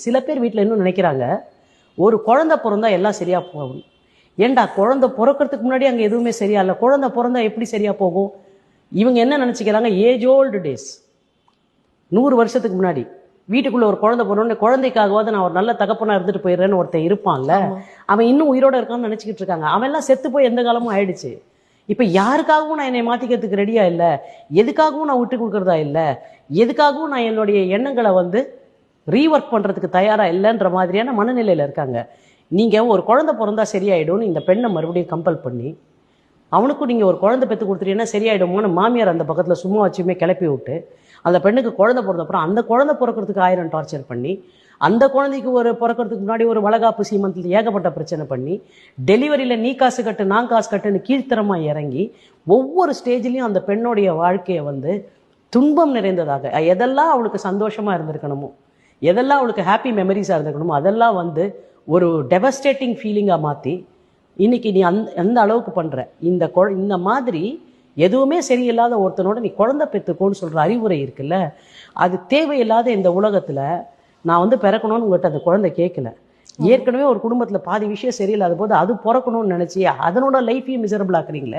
சில பேர் வீட்டில் இன்னும் நினைக்கிறாங்க ஒரு குழந்தை பிறந்தா எல்லாம் சரியா போகும். ஏண்டா குழந்தை பிறக்கிறதுக்கு முன்னாடி அங்கே எதுவுமே சரியா இல்லை, குழந்தை பிறந்தா எப்படி சரியா போகும்? இவங்க என்ன நினைச்சுக்கிறாங்க, ஏஜ் ஓல்டு டேஸ், 100 வருஷத்துக்கு முன்னாடி வீட்டுக்குள்ள ஒரு குழந்தை பிறந்தோடனே குழந்தைக்காகவாது நான் ஒரு நல்ல தகப்பனா இருந்துட்டு போயிடுறேன்னு ஒருத்தன் இருப்பான்ல, அவன் இன்னும் உயிரோட இருக்கான்னு நினைச்சுக்கிட்டு இருக்காங்க. அவன் எல்லாம் செத்து போய் எந்த காலமும் ஆயிடுச்சு. இப்ப யாருக்காகவும் நான் என்னை மாத்திக்கிறதுக்கு ரெடியா இல்லை, எதுக்காகவும் நான் விட்டு கொடுக்கறதா இல்லை, எதுக்காகவும் நான் என்னுடைய எண்ணங்களை ரீஒர்க் பண்றதுக்கு தயாரா இல்லைன்ற மாதிரியான மனநிலையில இருக்காங்க. நீங்க ஒரு குழந்தை பிறந்தா சரியாயிடும்னு இந்த பெண்ணை மறுபடியும் கம்பல் பண்ணி அவனுக்கும் நீங்க ஒரு குழந்தை பெற்று கொடுத்துட்டீங்கன்னா சரியாயிடுமோன்னு மாமியார் அந்த பக்கத்துல சும்மா வச்சுமே கிளப்பி விட்டு அந்த பெண்ணுக்கு குழந்தை பிறந்த அப்புறம் அந்த குழந்தை பிறக்கிறதுக்கு 1000 டார்ச்சர் பண்ணி அந்த குழந்தைக்கு ஒரு பிறக்கிறதுக்கு முன்னாடி ஒரு வளகாப்பு சீமந்தில் ஏகப்பட்ட பிரச்சனை பண்ணி டெலிவரியில நீ காசு கட்டு நான் காசு கட்டுன்னு கீழ்த்தரமா இறங்கி ஒவ்வொரு ஸ்டேஜ்லயும் அந்த பெண்ணோடைய வாழ்க்கையை துன்பம் நிறைந்ததாக, எதெல்லாம் அவளுக்கு சந்தோஷமா இருந்திருக்கணுமோ, எதெல்லாம் அவளுக்கு ஹாப்பி மெமரிஸா இருந்திருக்கணுமோ அதெல்லாம் ஒரு டெவஸ்டேட்டிங் ஃபீலிங்கா மாத்தி இன்னைக்கு நீ அந்த அளவுக்கு பண்ற. இந்த மாதிரி எதுவுமே சரியில்லாத ஒருத்தனோட நீ குழந்தை பெற்றுக்கோன்னு சொல்ற அறிவுரை இருக்குல்ல, அது தேவையில்லாத இந்த உலகத்துல. நான் பிறக்கணும்னு உங்கள்கிட்ட அந்த குழந்தை கேட்கல. ஏற்கனவே ஒரு குடும்பத்துல பாதி விஷயம் சரியில்லாத போது அது பிறக்கணும்னு நினைச்சி அதனோட லைஃபையும் மிசரபிள் ஆக்குறீங்களே.